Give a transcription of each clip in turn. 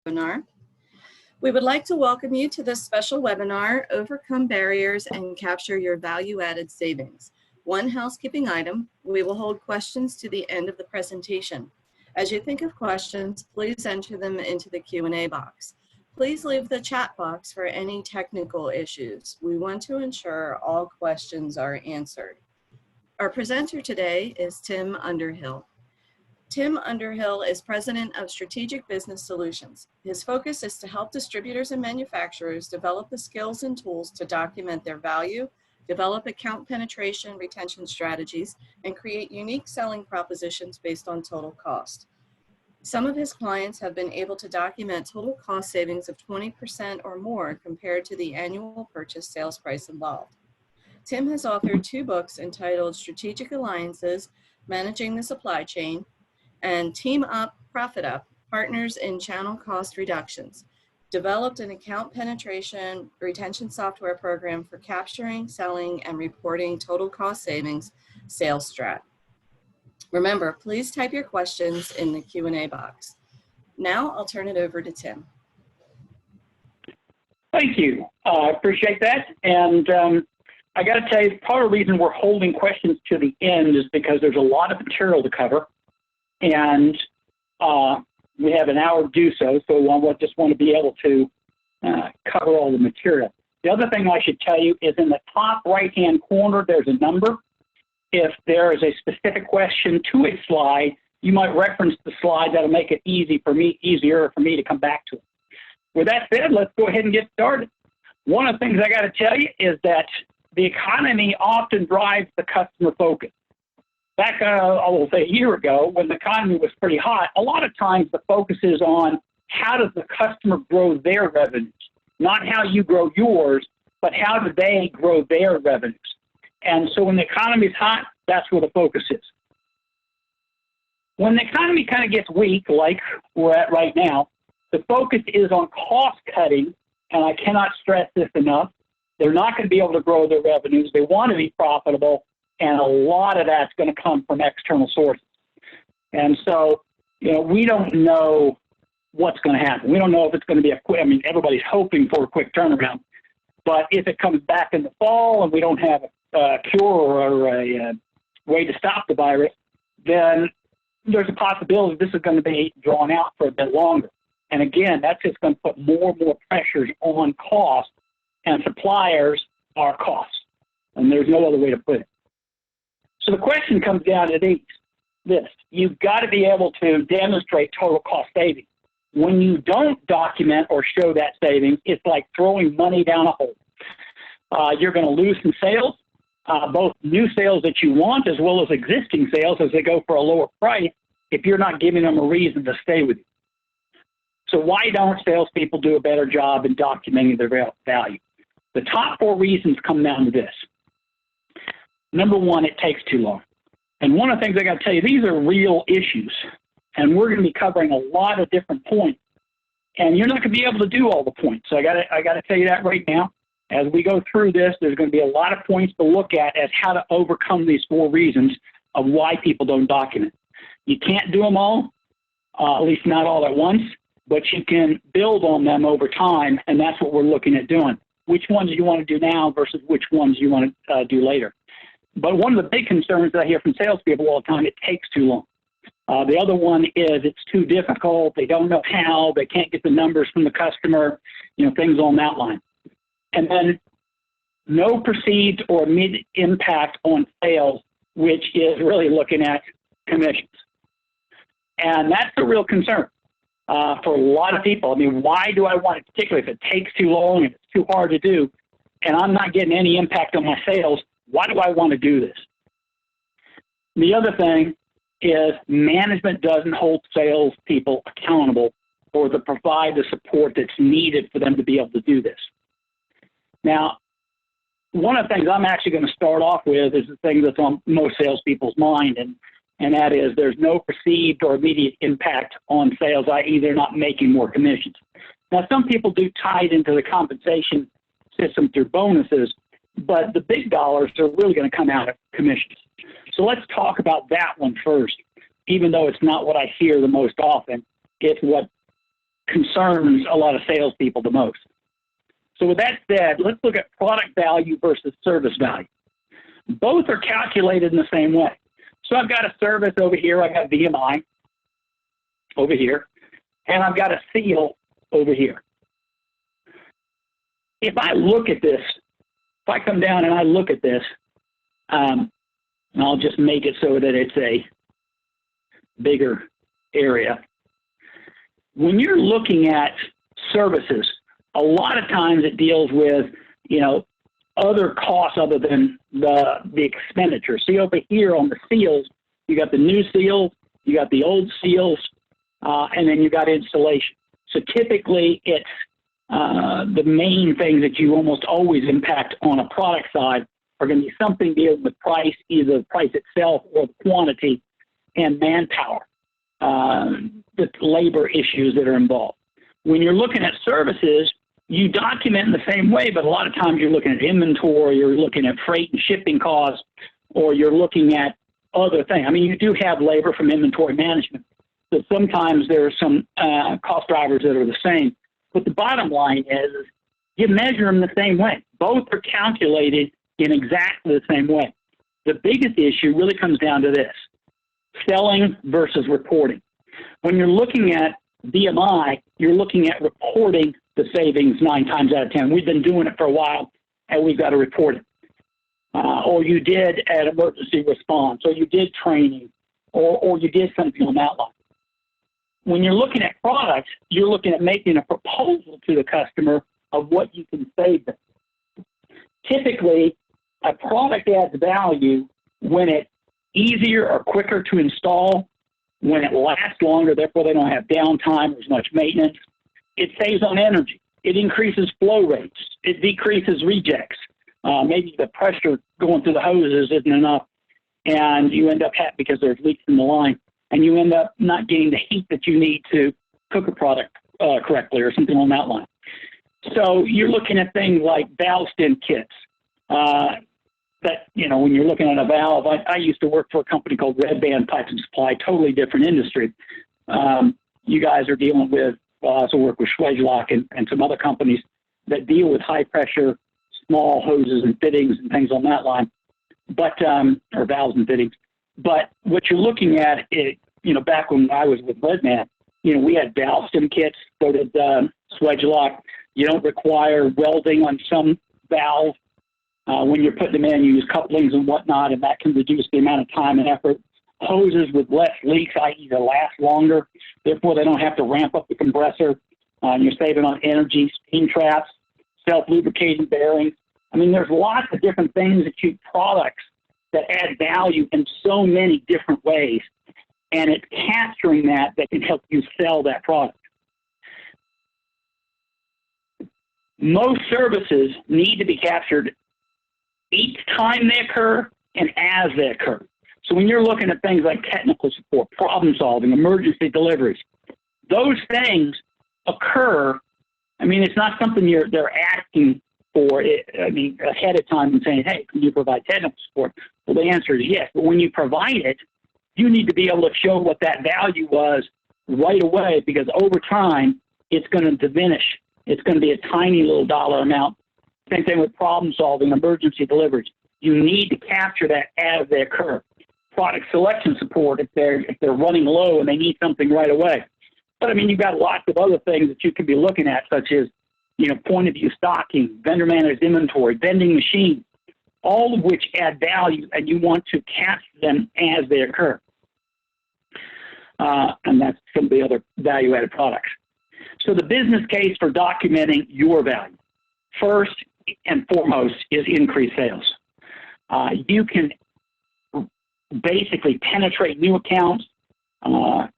webinar. We would like to welcome you to this special webinar, Overcome Barriers and Capture Your Value-Added Savings. One housekeeping item, we will hold questions to the end of the presentation. As you think of questions, please enter them into the Q&A box. Please leave the chat box for any technical issues. We want to ensure all questions are answered. Our presenter today is Tim Underhill. Tim Underhill is President of Strategic Business Solutions. His focus is to help distributors and manufacturers develop the skills and tools to document their value, develop account penetration, retention strategies, and create unique selling propositions based on total cost. Some of his clients have been able to document total cost savings of 20% or more compared to the annual purchase sales price involved. Tim has authored 2 books entitled Strategic Alliances, Managing the Supply Chain, and Team Up, Profit Up, Partners in Channel Cost Reductions. Developed an account penetration retention software program for capturing, selling, and reporting total cost savings, Sales Strat. Remember, please type your questions in the Q&A box. Now I'll turn it over to Tim. Thank you. I appreciate that. And I got to tell you, part of the reason we're holding questions to the end is because there's a lot of material to cover. And we have an hour to do so, so I just want to be able to cover all the material. The other thing I should tell you is in the top right-hand corner, there's a number. If there is a specific question to a slide, you might reference the slide. That'll make it easier for me to come back to it. With that said, let's go ahead and get started. One of the things I got to tell you is that the economy often drives the customer focus. Back, I will say a year ago, when the economy was pretty hot, a lot of times the focus is on how does the customer grow their revenues, not how you grow yours, but how do they grow their revenues. And so when the economy is hot, that's where the focus is. When the economy kind of gets weak, like we're at right now, the focus is on cost cutting, and I cannot stress this enough. They're not going to be able to grow their revenues. They want to be profitable. And a lot of that's going to come from external sources. And so, we don't know what's going to happen. We don't know if it's going to be everybody's hoping for a quick turnaround. But if it comes back in the fall and we don't have a cure or a way to stop the virus, then there's a possibility this is going to be drawn out for a bit longer. And again, that's just going to put more and more pressures on cost, and suppliers are costs. And there's no other way to put it. So the question comes down to this. You've got to be able to demonstrate total cost savings. When you don't document or show that savings, it's like throwing money down a hole. You're going to lose some sales, both new sales that you want as well as existing sales as they go for a lower price if you're not giving them a reason to stay with you. So why don't salespeople do a better job in documenting their value? The top 4 reasons come down to this. Number 1, it takes too long. And one of the things I got to tell you, these are real issues. And we're going to be covering a lot of different points. And you're not going to be able to do all the points. So I got to tell you that right now. As we go through this, there's going to be a lot of points to look at as how to overcome these 4 reasons of why people don't document. You can't do them all, at least not all at once, but you can build on them over time. And that's what we're looking at doing. Which ones you want to do now versus which ones you want to do later. But one of the big concerns that I hear from salespeople all the time, it takes too long. The other one is it's too difficult. They don't know how. They can't get the numbers from the customer, things on that line. And then no perceived or immediate impact on sales, which is really looking at commissions. And that's a real concern for a lot of people. Why do I want it, particularly if it takes too long and it's too hard to do, and I'm not getting any impact on my sales? Why do I want to do this? The other thing is management doesn't hold salespeople accountable or to provide the support that's needed for them to be able to do this. Now, one of the things I'm actually going to start off with is the thing that's on most salespeople's mind, and that is there's no perceived or immediate impact on sales, i.e. they're not making more commissions. Now, some people do tie it into the compensation system through bonuses, but the big dollars are really going to come out of commissions. So let's talk about that one first, even though it's not what I hear the most often. It's what concerns a lot of salespeople the most. So with that said, let's look at product value versus service value. Both are calculated in the same way. So I've got a service over here, I've got VMI over here, and I've got a seal over here. If I look at this, if I come down and I look at this, and I'll just make it so that it's a bigger area. When you're looking at services, a lot of times it deals with, you know, other costs other than the expenditure. See over here on the seals, you got the new seals, you got the old seals, and then you got installation. So typically it's the main things that you almost always impact on a product side are going to be something dealing with price, either the price itself or the quantity and manpower, the labor issues that are involved. When you're looking at services, you document in the same way, but a lot of times you're looking at inventory, you're looking at freight and shipping costs, or you're looking at other things. I mean, you do have labor from inventory management, so sometimes there are some cost drivers that are the same. But the bottom line is you measure them the same way. Both are calculated in exactly the same way. The biggest issue really comes down to this: selling versus reporting. When you're looking at VMI, you're looking at reporting the savings 9 times out of 10. We've been doing it for a while, and we've got to report it. Or you did an emergency response, or you did training, or you did something on that line. When you're looking at products, you're looking at making a proposal to the customer of what you can save them. Typically, a product adds value when it's easier or quicker to install, when it lasts longer, therefore they don't have downtime, there's much maintenance. It saves on energy. It increases flow rates. It decreases rejects. Maybe the pressure going through the hoses isn't enough, and you end up because there's leaks in the line, and you end up not getting the heat that you need to cook a product correctly or something on that line. So you're looking at things like valve stem kits. That, you know, when you're looking at a valve, I used to work for a company called Red Band Pipe and Supply, totally different industry. You guys are dealing with, I also work with Schwedlock and some other companies that deal with high pressure, small hoses and fittings and things on that line, but, or valves and fittings. But what you're looking at is, you know, back when I was with Red Band, you know, we had valve stem kits, so did Schwedlock. You don't require welding on some valves. When you're putting them in, you use couplings and whatnot, and that can reduce the amount of time and effort. Hoses with less leaks, i.e. they last longer, therefore they don't have to ramp up the compressor. You're saving on energy, steam traps, self-lubricating bearings. I mean, there's lots of different things that you products that add value in so many different ways, and it's capturing that can help you sell that product. Most services need to be captured each time they occur and as they occur. So when you're looking at things like technical support, problem solving, emergency deliveries, those things occur. I mean, it's not something they're asking for it, I mean, ahead of time and saying, hey, can you provide technical support? Well, the answer is yes. But when you provide it, you need to be able to show what that value was right away, because over time, it's going to diminish. It's going to be a tiny little dollar amount. Same thing with problem solving, emergency deliveries. You need to capture that as they occur. Product selection support if they're running low and they need something right away. But I mean, you've got lots of other things that you could be looking at, such as, you know, point of view stocking, vendor managed inventory, vending machines, all of which add value, and you want to capture them as they occur. And that's some of the other value added products. So the business case for documenting your value, first and foremost, is increased sales. You can basically penetrate new accounts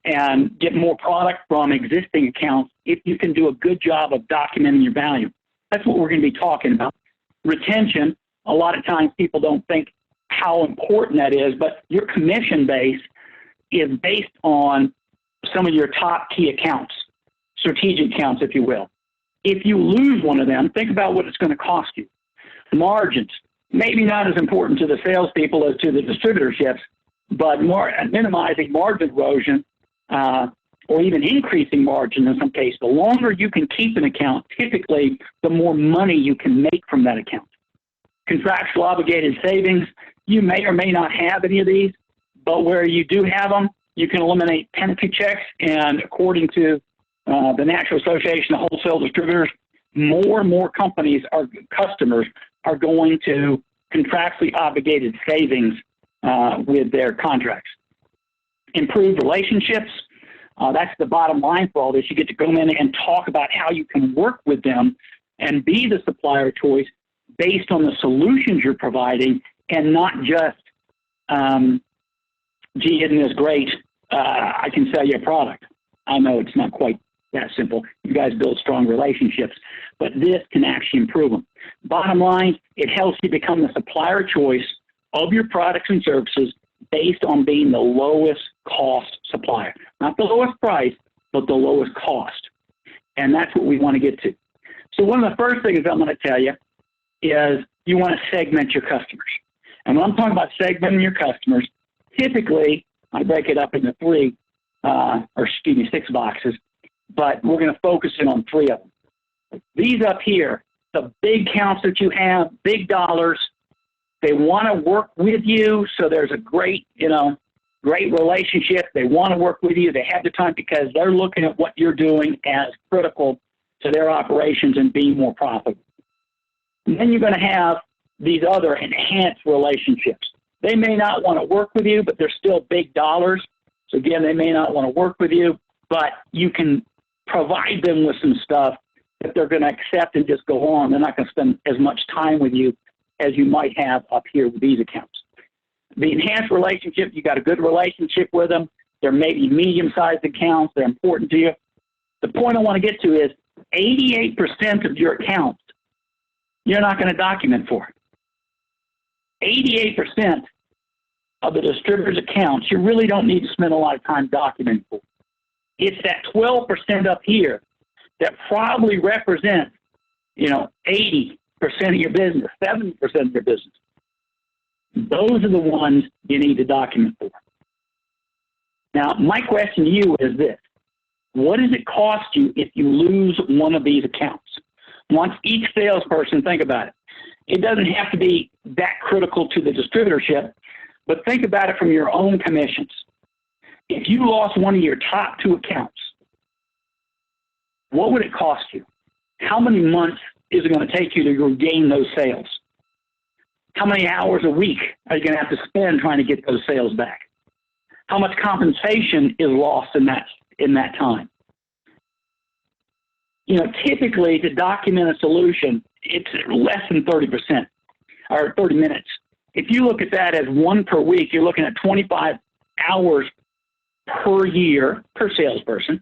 and get more product from existing accounts if you can do a good job of documenting your value. That's what we're going to be talking about. Retention, a lot of times people don't think how important that is, but your commission base is based on some of your top key accounts, strategic accounts, if you will. If you lose one of them, think about what it's going to cost you. Margins, maybe not as important to the salespeople as to the distributorships, but minimizing margin erosion or even increasing margin in some cases. The longer you can keep an account, typically the more money you can make from that account. Contractual obligated savings, you may or may not have any of these, but where you do have them, you can eliminate penalty checks, and according to the National Association of Wholesale Distributors, more and more customers are going to contractually obligated savings with their contracts. Improved relationships, that's the bottom line for all this. You get to go in and talk about how you can work with them and be the supplier of choice based on the solutions you're providing, and not just, gee, isn't this great? I can sell you a product. I know it's not quite that simple. You guys build strong relationships, but this can actually improve them. Bottom line, it helps you become the supplier of choice of your products and services based on being the lowest cost supplier. Not the lowest price, but the lowest cost. And that's what we want to get to. So one of the first things I'm going to tell you is you want to segment your customers. And when I'm talking about segmenting your customers, typically I break it up into six boxes, but we're going to focus in on three of them. These up here, the big counts that you have, big dollars, they want to work with you, so there's a great relationship. They want to work with you. They have the time because they're looking at what you're doing as critical to their operations and being more profitable. And then you're going to have these other enhanced relationships. They may not want to work with you, but they're still big dollars. So again, they may not want to work with you, but you can provide them with some stuff that they're going to accept and just go on. They're not going to spend as much time with you as you might have up here with these accounts. The enhanced relationship, you got a good relationship with them. They're maybe medium-sized accounts. They're important to you. The point I want to get to is 88% of your accounts you're not going to document for. 88% of the distributor's accounts you really don't need to spend a lot of time documenting for. It's that 12% up here that probably represents, 80% of your business, 70% of your business. Those are the ones you need to document for. Now, my question to you is this. What does it cost you if you lose one of these accounts? Once each salesperson, think about it. It doesn't have to be that critical to the distributorship, but think about it from your own commissions. If you lost one of your top two accounts, what would it cost you? How many months is it going to take you to regain those sales? How many hours a week are you going to have to spend trying to get those sales back? How much compensation is lost in that time? Typically to document a solution, it's less than 30% or 30 minutes. If you look at that as one per week, you're looking at 25 hours per year per salesperson.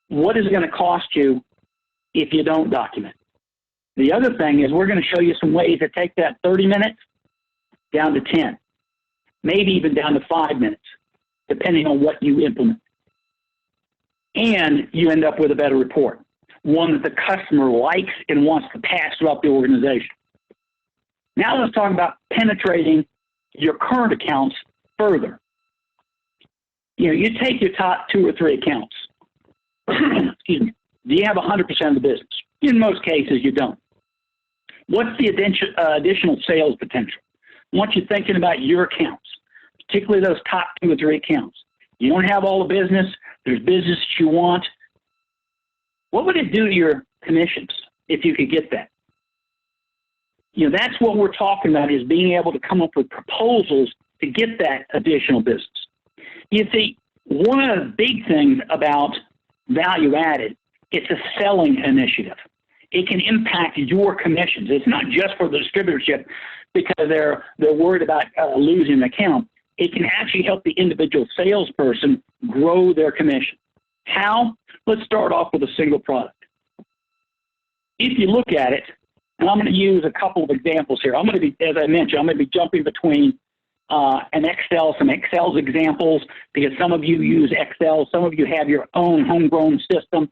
What is it going to cost you if you don't document? The other thing is we're going to show you some ways to take that 30 minutes down to 10, maybe even down to 5 minutes, depending on what you implement. And you end up with a better report, one that the customer likes and wants to pass throughout the organization. Now let's talk about penetrating your current accounts further. You take your top 2 or 3 accounts. Excuse me. Do you have 100% of the business? In most cases, you don't. What's the additional sales potential? I want you thinking about your accounts, particularly those top 2 or 3 accounts. You don't have all the business. There's business that you want. What would it do to your commissions if you could get that? That's what we're talking about, is being able to come up with proposals to get that additional business. You see, one of the big things about value added, it's a selling initiative. It can impact your commissions. It's not just for the distributorship because they're worried about losing an account. It can actually help the individual salesperson grow their commission. How? Let's start off with a single product. If you look at it, and I'm going to use a couple of examples here. I'm going to be, as I mentioned, I'm going to be jumping between some Excel's examples, because some of you use Excel, some of you have your own homegrown system.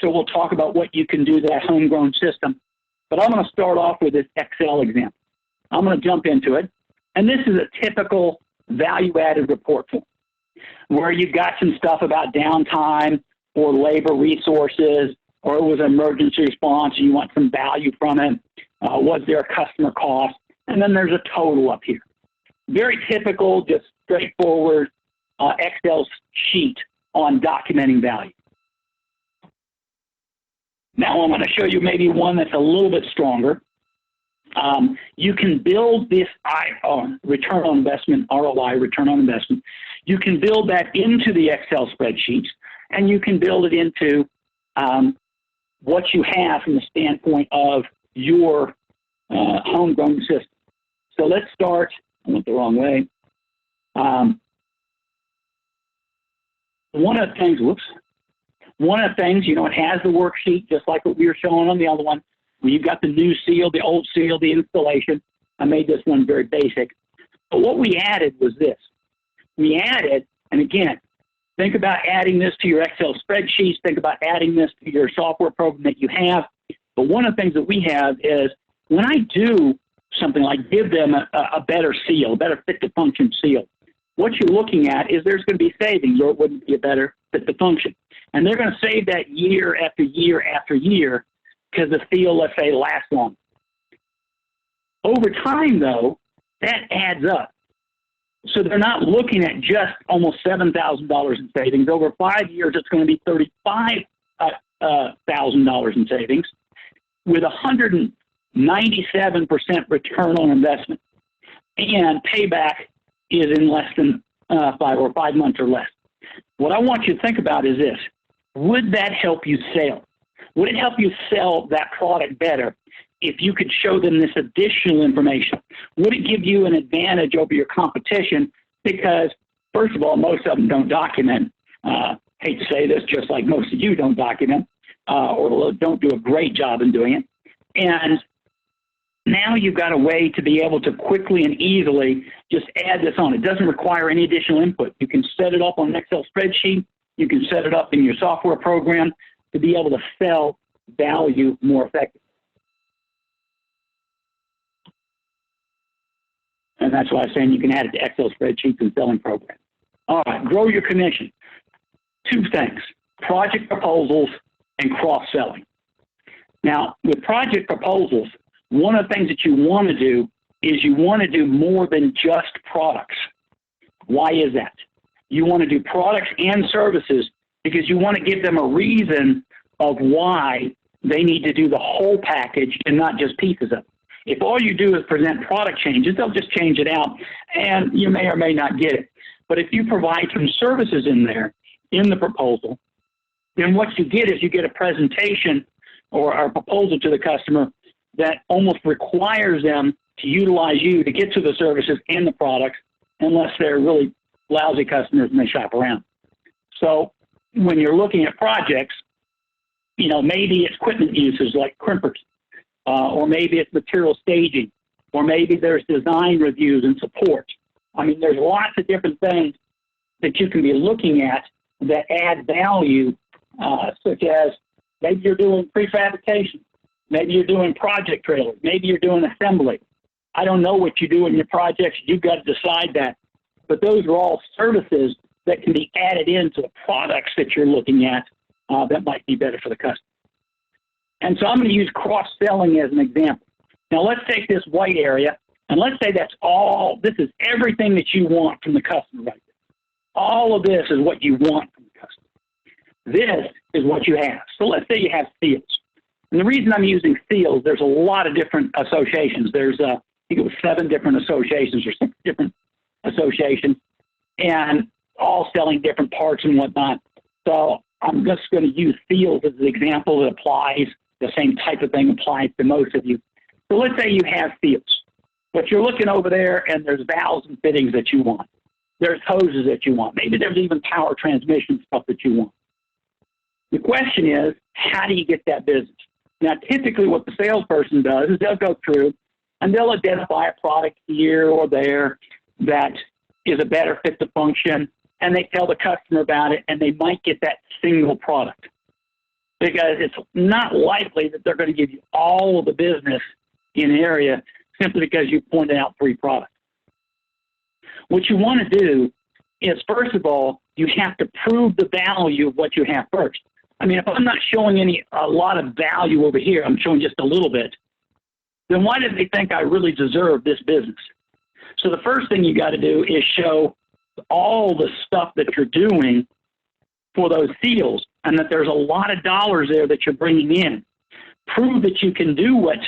So we'll talk about what you can do to that homegrown system. But I'm going to start off with this Excel example. I'm going to jump into it. And this is a typical value-added report form. where you've got some stuff about downtime or labor resources, or it was an emergency response and you want some value from it. Was there a customer cost? And then there's a total up here. Very typical, just straightforward Excel sheet on documenting value. Now I'm going to show you maybe one that's a little bit stronger. You can build this return on investment, ROI, return on investment. You can build that into the Excel spreadsheets, and you can build it into what you have from the standpoint of your homegrown system. So let's start, I went the wrong way. One of the things, you know, it has the worksheet just like what we were showing on the other one. Where you've got the new seal, the old seal, the installation. I made this one very basic. But what we added was this. We added, and again, think about adding this to your Excel spreadsheets. Think about adding this to your software program that you have. But one of the things that we have is when I do something like give them a better seal, a better fit to function seal, what you're looking at is there's going to be savings, or it wouldn't be a better fit to function. And they're going to save that year after year after year because the seal, let's say, lasts long. Over time, though, that adds up. So they're not looking at just almost $7,000 in savings. Over 5 years, it's going to be $35,000 in savings with 197% return on investment. And payback is in less than 5 months or less. What I want you to think about is this. Would that help you sell? Would it help you sell that product better if you could show them this additional information? Would it give you an advantage over your competition? Because, first of all, most of them don't document. Hate to say this, just like most of you don't document or don't do a great job in doing it. And now you've got a way to be able to quickly and easily just add this on. It doesn't require any additional input. You can set it up on an Excel spreadsheet. You can set it up in your software program to be able to sell value more effectively. And that's why I'm saying you can add it to Excel spreadsheets and selling programs. All right, grow your commission. Two things, project proposals and cross-selling. Now, with project proposals, one of the things that you want to do is you want to do more than just products. Why is that? You want to do products and services because you want to give them a reason of why they need to do the whole package and not just pieces of it. If all you do is present product changes, they'll just change it out, and you may or may not get it. But if you provide some services in there, in the proposal, then what you get is you get a presentation or a proposal to the customer that almost requires them to utilize you to get to the services and the products, unless they're really lousy customers and they shop around. So when you're looking at projects, you know, maybe it's equipment uses like crimpers, or maybe it's material staging, or maybe there's design reviews and support. I mean, there's lots of different things that you can be looking at that add value, such as maybe you're doing prefabrication, maybe you're doing project trailers, maybe you're doing assembly. I don't know what you do in your projects. You've got to decide that. But those are all services that can be added into the products that you're looking at that might be better for the customer. And so I'm going to use cross-selling as an example. Now let's take this white area, and let's say that's all, this is everything that you want from the customer right there. All of this is what you want from the customer. This is what you have. So let's say you have seals. And the reason I'm using seals, there's a lot of different associations. There's, I think it was 7 different associations or 6 different associations, and all selling different parts and whatnot. So I'm just going to use seals as an example that applies. The same type of thing applies to most of you. So let's say you have seals, but you're looking over there and there's valves and fittings that you want. There's hoses that you want. Maybe there's even power transmission stuff that you want. The question is, how do you get that business? Now, typically what the salesperson does is they'll go through and they'll identify a product here or there that is a better fit to function, and they tell the customer about it, and they might get that single product because it's not likely that they're going to give you all of the business in an area simply because you pointed out 3 products. What you want to do is, first of all, you have to prove the value of what you have first. I mean, if I'm not showing a lot of value over here, I'm showing just a little bit, then why do they think I really deserve this business? So the first thing you got to do is show all the stuff that you're doing for those seals, and that there's a lot of dollars there that you're bringing in. Prove that you can do what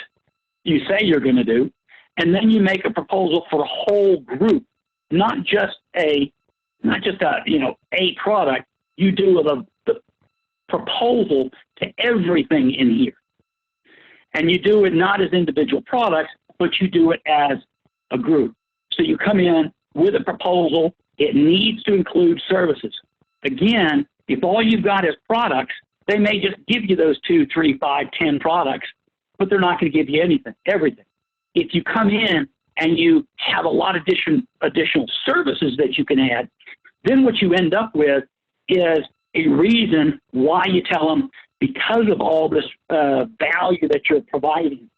you say you're going to do, and then you make a proposal for the whole group, not just a product. You do the proposal to everything in here, and you do it not as individual products, but you do it as a group. So you come in with a proposal. It needs to include services. Again, if all you've got is products, they may just give you those 2, 3, 5, 10 products, but they're not going to give you everything. If you come in and you have a lot of additional services that you can add, then what you end up with is a reason why you tell them, because of all this value that you're providing,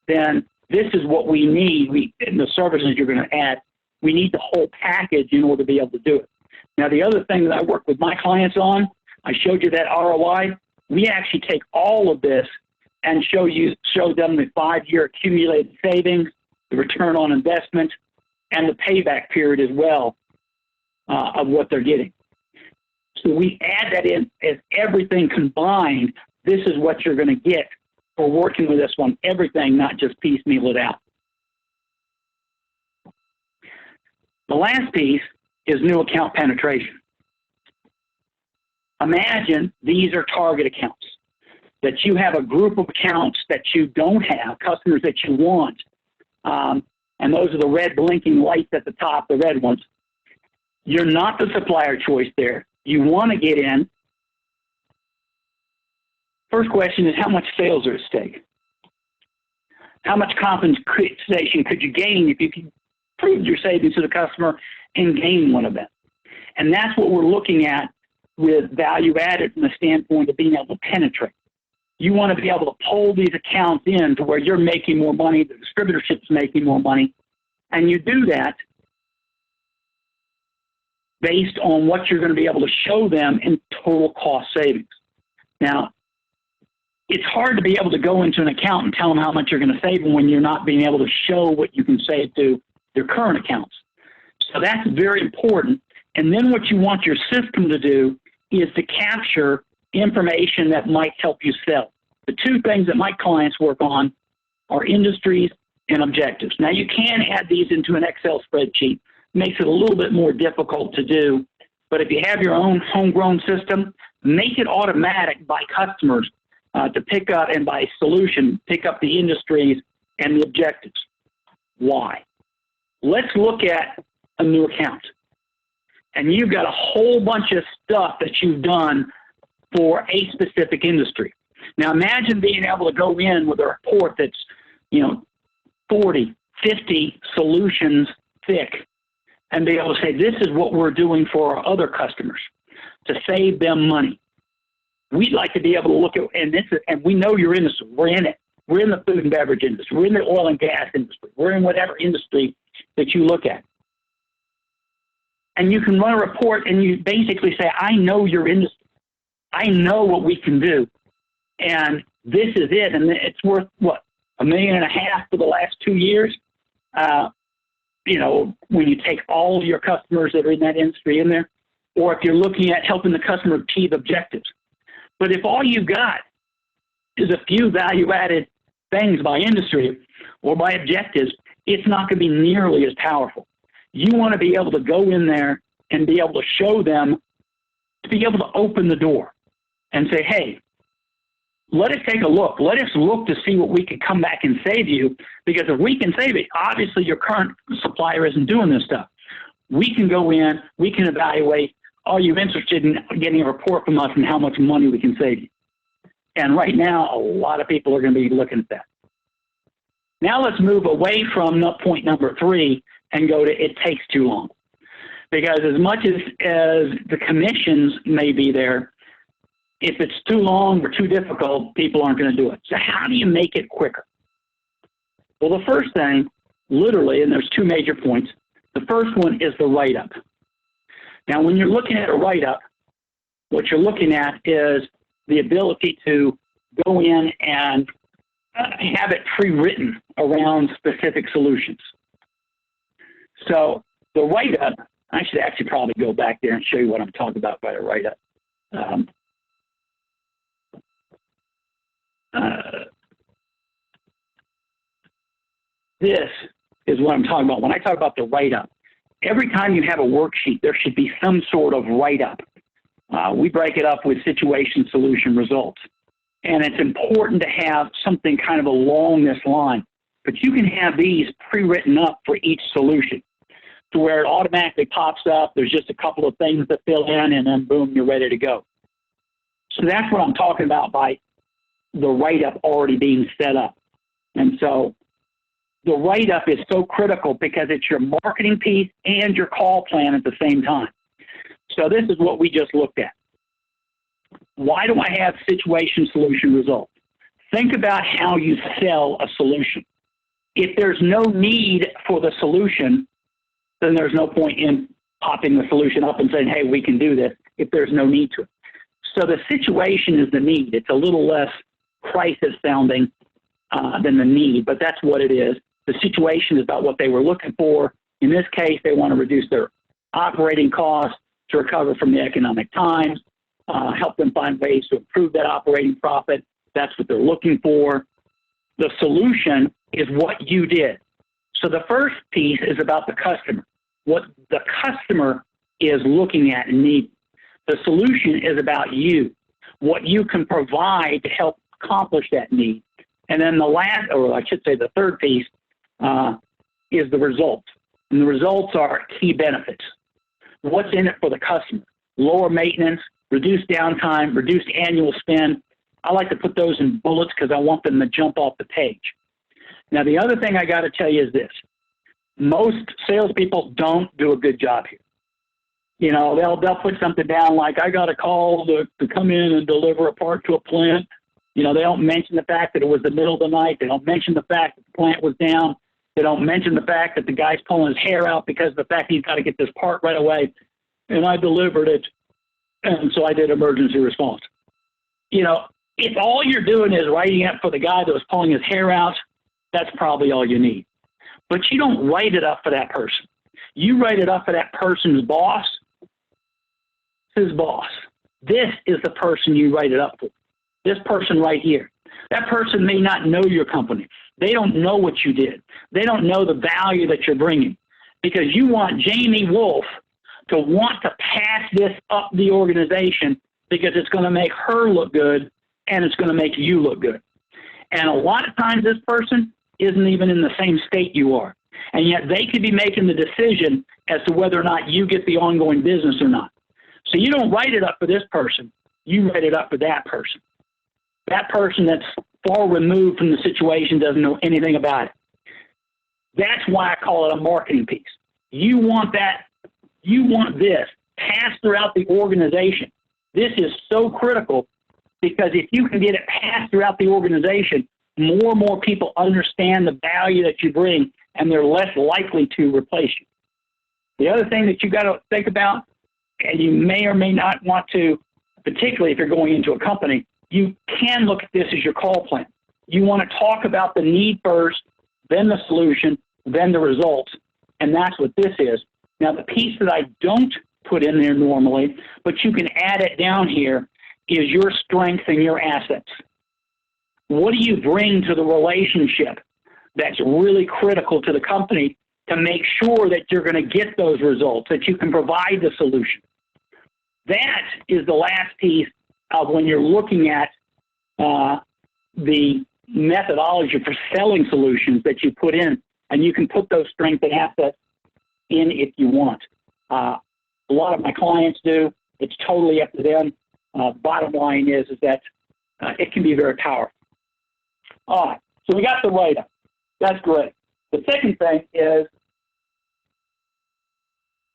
then this is what we need. And the services you're going to add, we need the whole package in order to be able to do it. Now, the other thing that I work with my clients on, I showed you that ROI. We actually take all of this and show them the 5-year accumulated savings, the return on investment, and the payback period as well of what they're getting. So we add that in as everything combined. This is what you're going to get for working with us on everything, not just piecemeal it out. The last piece is new account penetration. Imagine these are target accounts, that you have a group of accounts that you don't have, customers that you want, and those are the red blinking lights at the top, the red ones. You're not the supplier choice there. You want to get in. First question is, how much sales are at stake? How much compensation could you gain if you can prove your savings to the customer and gain one of them? And that's what we're looking at with value added from the standpoint of being able to penetrate. You want to be able to pull these accounts in to where you're making more money, the distributorship's making more money, and you do that based on what you're going to be able to show them in total cost savings. Now, it's hard to be able to go into an account and tell them how much you're going to save them when you're not being able to show what you can save to your current accounts. So that's very important. And then what you want your system to do is to capture information that might help you sell. The two things that my clients work on are industries and objectives. Now, you can add these into an Excel spreadsheet. Makes it a little bit more difficult to do. But if you have your own homegrown system, make it automatic by customers to pick up, and by solution, pick up the industries and the objectives. Why? Let's look at a new account. And you've got a whole bunch of stuff that you've done for a specific industry. Now imagine being able to go in with a report that's, 40, 50 solutions thick, and be able to say, this is what we're doing for our other customers to save them money. We'd like to be able to look at, and we know you're in this, we're in it. We're in the food and beverage industry. We're in the oil and gas industry. We're in whatever industry that you look at. And you can run a report and you basically say, I know your industry. I know what we can do. And this is it. And it's worth, what, $1.5 million for the last 2 years? When you take all your customers that are in that industry in there, or if you're looking at helping the customer achieve objectives. But if all you've got is a few value-added things by industry or by objectives, it's not going to be nearly as powerful. You want to be able to go in there and be able to show them, to be able to open the door and say, hey, let us take a look. Let us look to see what we can come back and save you, because if we can save it, obviously your current supplier isn't doing this stuff. We can go in, we can evaluate, are you interested in getting a report from us and how much money we can save you? And right now, a lot of people are going to be looking at that. Now let's move away from point number 3 and go to it takes too long. Because as much as the commissions may be there, if it's too long or too difficult, people aren't going to do it. So how do you make it quicker? Well, the first thing, literally, and there's 2 major points. The first one is the write-up. Now, when you're looking at a write-up, what you're looking at is the ability to go in and have it pre-written around specific solutions. So the write-up, I should actually probably go back there and show you what I'm talking about by the write-up. This is what I'm talking about. When I talk about the write-up, every time you have a worksheet, there should be some sort of write-up. We break it up with situation, solution, results. And it's important to have something kind of along this line. But you can have these pre-written up for each solution to where it automatically pops up. There's just a couple of things to fill in, and then boom, you're ready to go. So that's what I'm talking about by the write-up already being set up. And so the write-up is so critical because it's your marketing piece and your call plan at the same time. So this is what we just looked at. Why do I have situation, solution, result? Think about how you sell a solution. If there's no need for the solution, then there's no point in popping the solution up and saying, hey, we can do this, if there's no need to it. So the situation is the need. It's a little less crisis sounding than the need, but that's what it is. The situation is about what they were looking for. In this case, they want to reduce their operating costs to recover from the economic times, help them find ways to improve that operating profit. That's what they're looking for. The solution is what you did. So the first piece is about the customer, what the customer is looking at and needing. The solution is about you, what you can provide to help accomplish that need. And then the last, or I should say the third piece, is the results. And the results are key benefits. What's in it for the customer? Lower maintenance, reduced downtime, reduced annual spend. I like to put those in bullets because I want them to jump off the page. Now, the other thing I got to tell you is this. Most salespeople don't do a good job here. You know, they'll put something down like, I got a call to come in and deliver a part to a plant. You know, they don't mention the fact that it was the middle of the night. They don't mention the fact that the plant was down. They don't mention the fact that the guy's pulling his hair out because of the fact he's got to get this part right away. And I delivered it, and so I did emergency response. You know, if all you're doing is writing up for the guy that was pulling his hair out, that's probably all you need. But you don't write it up for that person. You write it up for that person's boss, his boss. This is the person you write it up for. This person right here. That person may not know your company. They don't know what you did. They don't know the value that you're bringing because you want Jamie Wolf to want to pass this up the organization because it's going to make her look good and it's going to make you look good. And a lot of times this person isn't even in the same state you are. And yet they could be making the decision as to whether or not you get the ongoing business or not. So you don't write it up for this person. You write it up for that person. That person that's far removed from the situation doesn't know anything about it. That's why I call it a marketing piece. You want that, you want this passed throughout the organization. This is so critical because if you can get it passed throughout the organization, more and more people understand the value that you bring and they're less likely to replace you. The other thing that you got to think about, and you may or may not want to, particularly if you're going into a company, you can look at this as your call plan. You want to talk about the need first, then the solution, then the results, and that's what this is. Now, the piece that I don't put in there normally, but you can add it down here, is your strengths and your assets. What do you bring to the relationship that's really critical to the company to make sure that you're going to get those results, that you can provide the solution? That is the last piece of when you're looking at the methodology for selling solutions that you put in, and you can put those strengths and assets in if you want. A lot of my clients do. It's totally up to them. Bottom line is that it can be very powerful. All right, so we got the write-up. That's great. The second thing is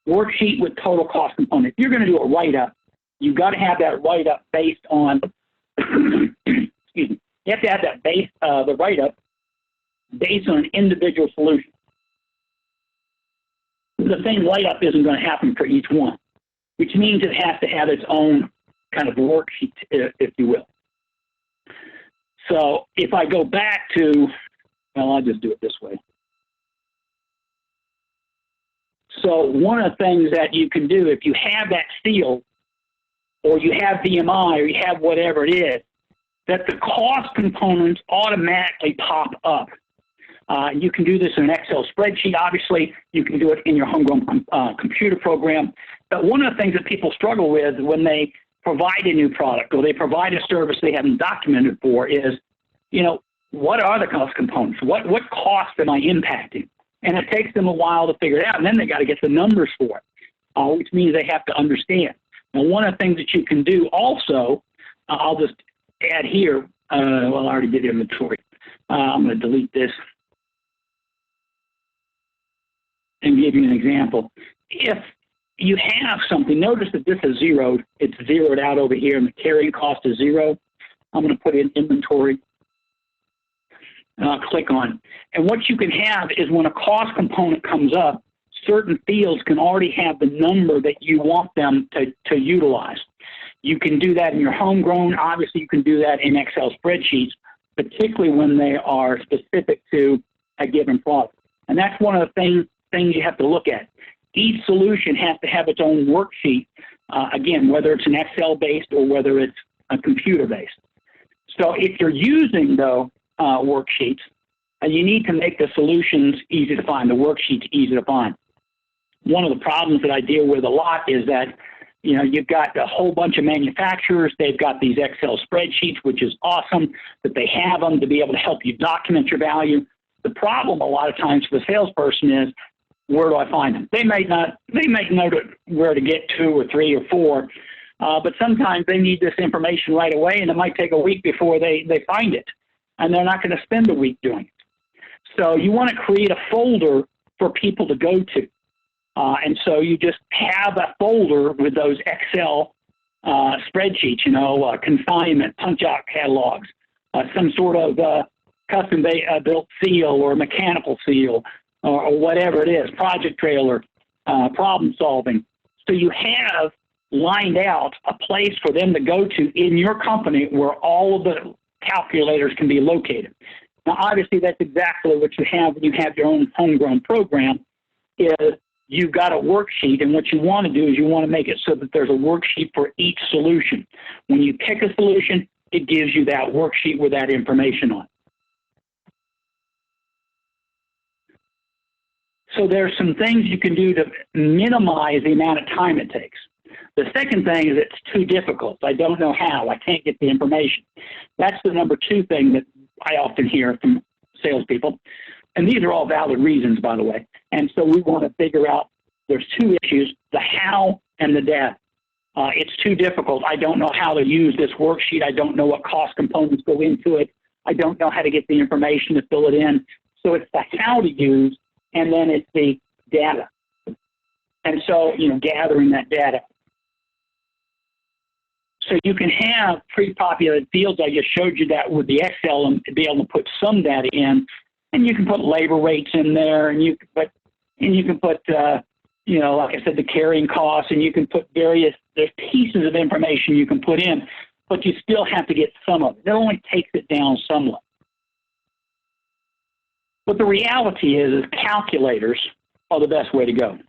worksheet with total cost component. If you're going to do a write-up, you've got to have that write-up based on, excuse me, you have to have that base, the write-up based on an individual solution. The same write-up isn't going to happen for each one. which means it has to have its own kind of worksheet, if you will. So if I go back to, well, I'll just do it this way. So one of the things that you can do, if you have that field, or you have VMI, or you have whatever it is, that the cost components automatically pop up. You can do this in an Excel spreadsheet. Obviously, you can do it in your homegrown computer program. But one of the things that people struggle with when they provide a new product or they provide a service they haven't documented for is, you know, what are the cost components? What cost am I impacting? And it takes them a while to figure it out, and then they got to get the numbers for it, which means they have to understand. Now, one of the things that you can do also, I'll just add here, well, I already did inventory. I'm going to delete this and give you an example. If you have something, notice that this is zeroed. It's zeroed out over here, and the carrying cost is 0. I'm going to put in inventory. And I'll click on. And what you can have is when a cost component comes up, certain fields can already have the number that you want them to utilize. You can do that in your homegrown. Obviously, you can do that in Excel spreadsheets, particularly when they are specific to a given product. And that's one of the things you have to look at. Each solution has to have its own worksheet, again, whether it's an Excel-based or whether it's a computer-based. So if you're using, though, worksheets, you need to make the solutions easy to find, the worksheets easy to find. One of the problems that I deal with a lot is that, you know, you've got a whole bunch of manufacturers. They've got these Excel spreadsheets, which is awesome that they have them to be able to help you document your value. The problem a lot of times for the salesperson is, where do I find them? They may know where to get 2 or 3 or 4, but sometimes they need this information right away, and it might take a week before they find it, and they're not going to spend a week doing it. So you want to create a folder for people to go to. And so you just have a folder with those Excel spreadsheets, you know, consignment, punch-out catalogs, some sort of custom built seal or mechanical seal or whatever it is, project trailer, problem solving. So you have lined out a place for them to go to in your company where all of the calculators can be located. Now, obviously, that's exactly what you have when you have your own homegrown program, is you've got a worksheet, and what you want to do is you want to make it so that there's a worksheet for each solution. When you pick a solution, it gives you that worksheet with that information on it. So there's some things you can do to minimize the amount of time it takes. The second thing is it's too difficult. I don't know how. I can't get the information. That's the number 2 thing that I often hear from salespeople. And these are all valid reasons, by the way. And so we want to figure out, there's 2 issues, the how and the data. It's too difficult. I don't know how to use this worksheet. I don't know what cost components go into it. I don't know how to get the information to fill it in. So it's the how to use, and then it's the data. And so, you know, gathering that data. So you can have pre-populated fields. I just showed you that with the Excel, and be able to put some data in, and you can put labor rates in there, and you can put, you know, like I said, the carrying costs, and you can put there's pieces of information you can put in, but you still have to get some of it. It only takes it down somewhat. But the reality is calculators are the best way to go.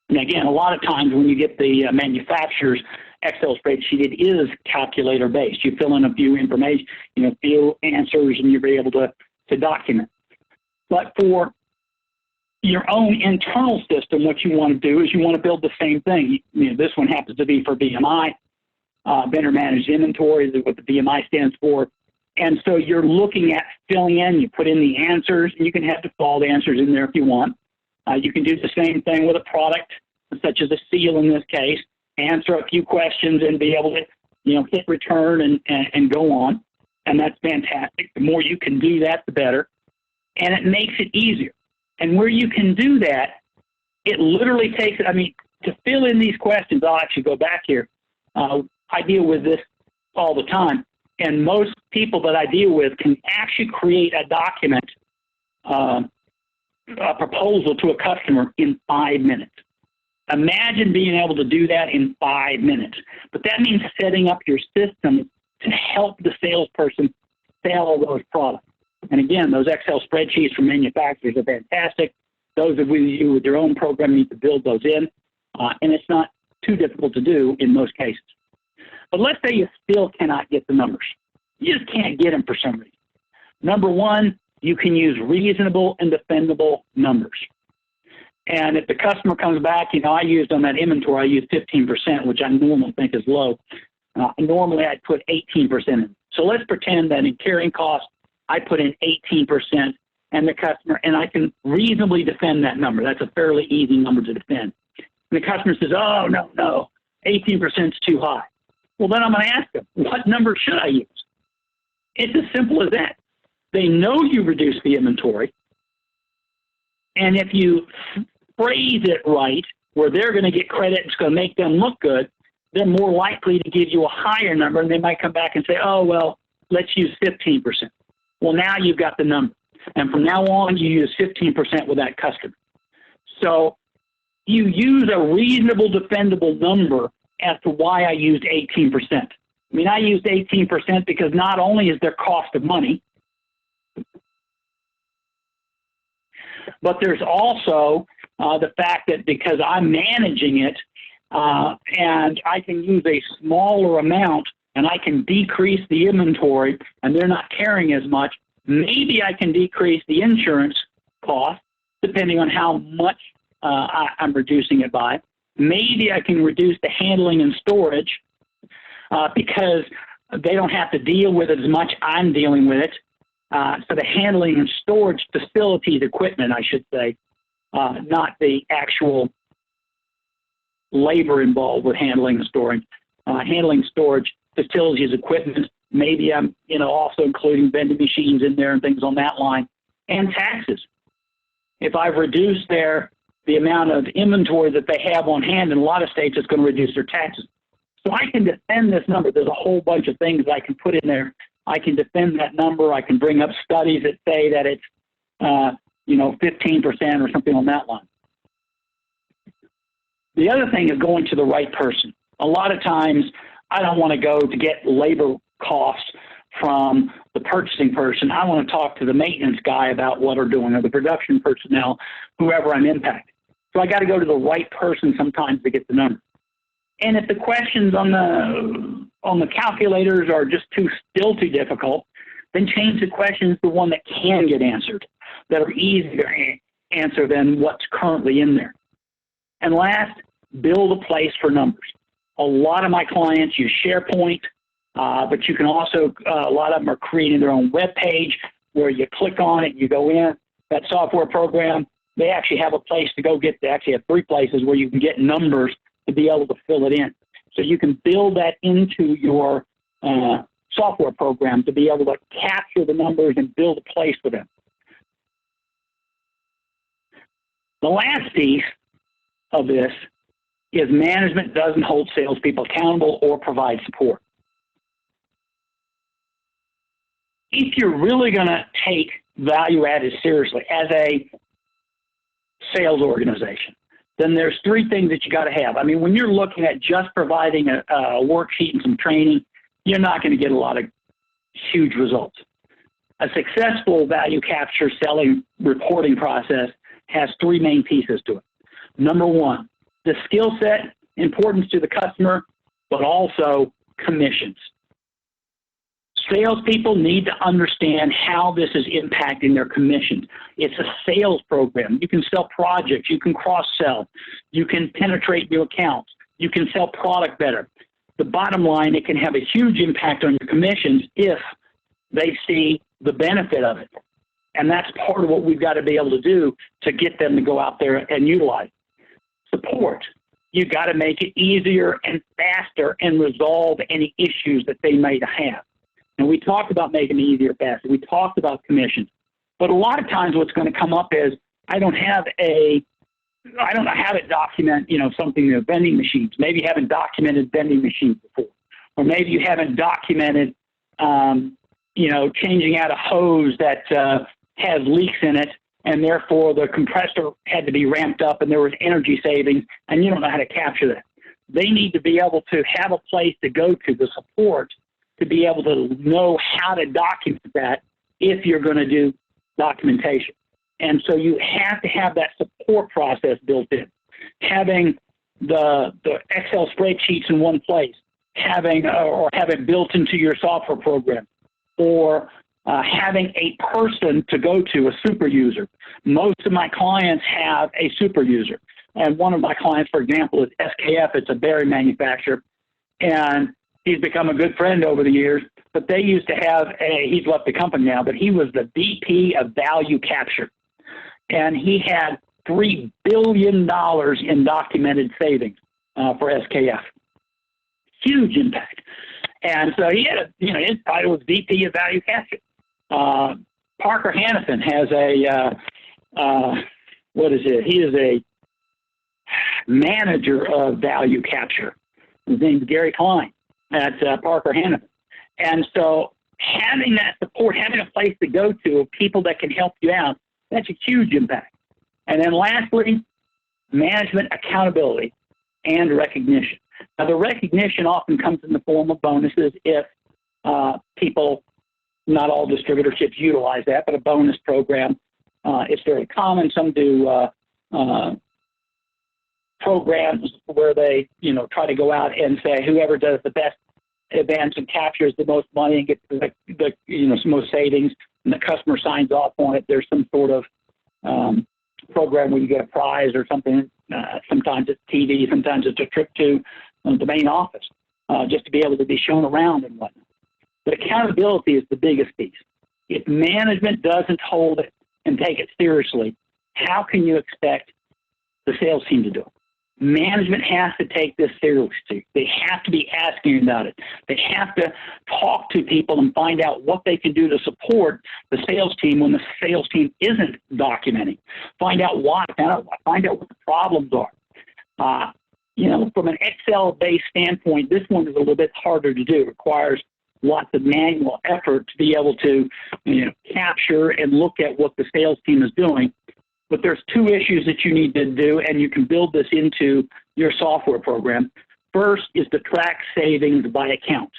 And again, a lot of times when you get the manufacturer's Excel spreadsheet, it is calculator based. You fill in a few information, you know, few answers, and you'll be able to document. But for your own internal system, what you want to do is you want to build the same thing. You know, this one happens to be for VMI, vendor managed inventory, is what the VMI stands for. And so you're looking at filling in, you put in the answers, and you can have default answers in there if you want. You can do the same thing with a product, such as a seal in this case, answer a few questions and be able to, you know, hit return and go on. And that's fantastic. The more you can do that, the better. And it makes it easier. And where you can do that, it literally takes, I mean, to fill in these questions, I'll actually go back here. I deal with this all the time. And most people that I deal with can actually create a document, a proposal to a customer in 5 minutes. Imagine being able to do that in 5 minutes. But that means setting up your system to help the salesperson sell those products. And again, those Excel spreadsheets from manufacturers are fantastic. Those of you with your own program need to build those in. And it's not too difficult to do in most cases. But let's say you still cannot get the numbers. You just can't get them for some reason. Number one, you can use reasonable and defendable numbers. And if the customer comes back, I used on that inventory, I used 15%, which I normally think is low. Normally I'd put 18% in. So let's pretend that in carrying costs, I put in 18% and I can reasonably defend that number. That's a fairly easy number to defend. And the customer says, oh, no, 18% is too high. Well, then I'm going to ask them, what number should I use? It's as simple as that. They know you reduced the inventory. And if you phrase it right, where they're going to get credit, it's going to make them look good, they're more likely to give you a higher number, and they might come back and say, oh, well, let's use 15%. Well, now you've got the number. And from now on, you use 15% with that customer. So you use a reasonable, defendable number as to why I used 18%. I mean, I used 18% because not only is there cost of money, but there's also the fact that because I'm managing it and I can use a smaller amount and I can decrease the inventory and they're not carrying as much, maybe I can decrease the insurance cost depending on how much I'm reducing it by. Maybe I can reduce the handling and storage because they don't have to deal with it as much. I'm dealing with it. So the handling and storage facilities equipment, I should say, not the actual labor involved with handling and storing. Handling storage facilities equipment, maybe I'm also including vending machines in there and things on that line, and taxes. If I've reduced the amount of inventory that they have on hand in a lot of states, it's going to reduce their taxes. So I can defend this number. There's a whole bunch of things I can put in there. I can defend that number. I can bring up studies that say that it's, 15% or something on that line. The other thing is going to the right person. A lot of times I don't want to go to get labor costs from the purchasing person. I want to talk to the maintenance guy about what they're doing, or the production personnel, whoever I'm impacting. So I got to go to the right person sometimes to get the number. And if the questions on the calculators are just still too difficult, then change the questions to one that can get answered, that are easier to answer than what's currently in there. And last, build a place for numbers. A lot of my clients use SharePoint, but you can also, a lot of them are creating their own web page where you click on it, you go in, that software program, they actually have a place to go get, they actually have 3 places where you can get numbers to be able to fill it in. So you can build that into your software program to be able to capture the numbers and build a place for them. The last piece of this is management doesn't hold salespeople accountable or provide support. If you're really going to take value added seriously as a sales organization, then there's 3 things that you got to have. I mean, when you're looking at just providing a worksheet and some training, you're not going to get a lot of huge results. A successful value capture selling reporting process has 3 main pieces to it. Number 1, the skill set, importance to the customer, but also commissions. Salespeople need to understand how this is impacting their commissions. It's a sales program. You can sell projects. You can cross-sell. You can penetrate new accounts. You can sell product better. The bottom line, it can have a huge impact on your commissions if they see the benefit of it. And that's part of what we've got to be able to do to get them to go out there and utilize. Support. You've got to make it easier and faster and resolve any issues that they may have. And we talked about making it easier, faster. We talked about commissions. But a lot of times what's going to come up is, I don't have it document, something, vending machines. Maybe you haven't documented vending machines before. Or maybe you haven't documented, changing out a hose that has leaks in it and therefore the compressor had to be ramped up and there was energy savings, and you don't know how to capture that. They need to be able to have a place to go to, the support, to be able to know how to document that if you're going to do documentation. And so you have to have that support process built in. Having the Excel spreadsheets in one place, having it built into your software program, or having a person to go to, a super user. Most of my clients have a super user. And one of my clients, for example, is SKF. It's a bearing manufacturer. And he's become a good friend over the years. But they used to have he's left the company now, but he was the VP of value capture. And he had $3 billion in documented savings for SKF. Huge impact. And so he had his title was VP of value capture. Parker Hannafin has he is a manager of value capture. His name's Gary Klein at Parker Hannafin. And so having that support, having a place to go to of people that can help you out, that's a huge impact. And then lastly, management accountability and recognition. Now, the recognition often comes in the form of bonuses if people, not all distributorships utilize that, but a bonus program is very common. Some do programs where they, try to go out and say whoever does the best advance and captures the most money and gets the most savings, and the customer signs off on it. There's some sort of program where you get a prize or something. Sometimes it's TV, sometimes it's a trip to the main office, just to be able to be shown around and whatnot. But accountability is the biggest piece. If management doesn't hold it and take it seriously, how can you expect the sales team to do it? Management has to take this seriously. They have to be asking about it. They have to talk to people and find out what they can do to support the sales team when the sales team isn't documenting. Find out why. Find out what the problems are. From an Excel-based standpoint, this one is a little bit harder to do. It requires lots of manual effort to be able to capture and look at what the sales team is doing. But there's two issues that you need to do, and you can build this into your software program. First is to track savings by account.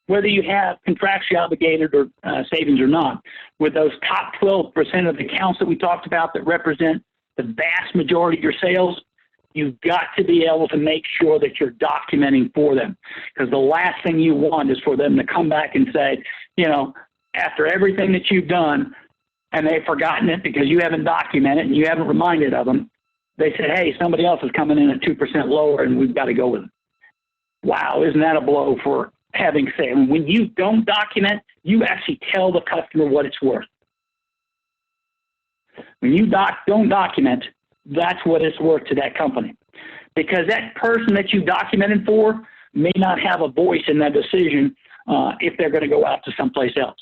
Whether you have contractually obligated or savings or not, with those top 12% of the accounts that we talked about that represent the vast majority of your sales, you've got to be able to make sure that you're documenting for them. Because the last thing you want is for them to come back and say, after everything that you've done, and they've forgotten it because you haven't documented and you haven't reminded of them, they said, hey, somebody else is coming in at 2% lower and we've got to go with them. Wow, isn't that a blow for having savings? When you don't document, you actually tell the customer what it's worth. When you don't document, that's what it's worth to that company. Because that person that you documented for may not have a voice in that decision if they're going to go out to someplace else.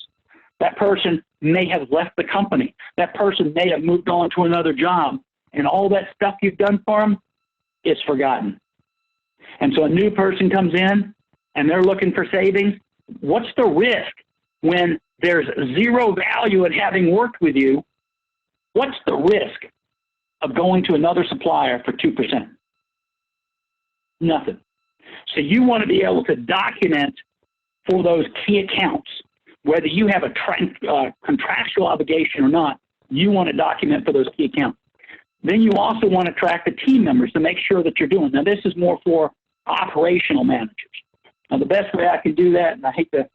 That person may have left the company. That person may have moved on to another job. And all that stuff you've done for them is forgotten. And so a new person comes in and they're looking for savings. What's the risk when there's zero value in having worked with you? What's the risk of going to another supplier for 2%? Nothing. So you want to be able to document for those key accounts. Whether you have a contractual obligation or not, you want to document for those key accounts. Then you also want to track the team members to make sure that you're doing. Now, this is more for operational managers. Now, the best way I can do that, and I hate to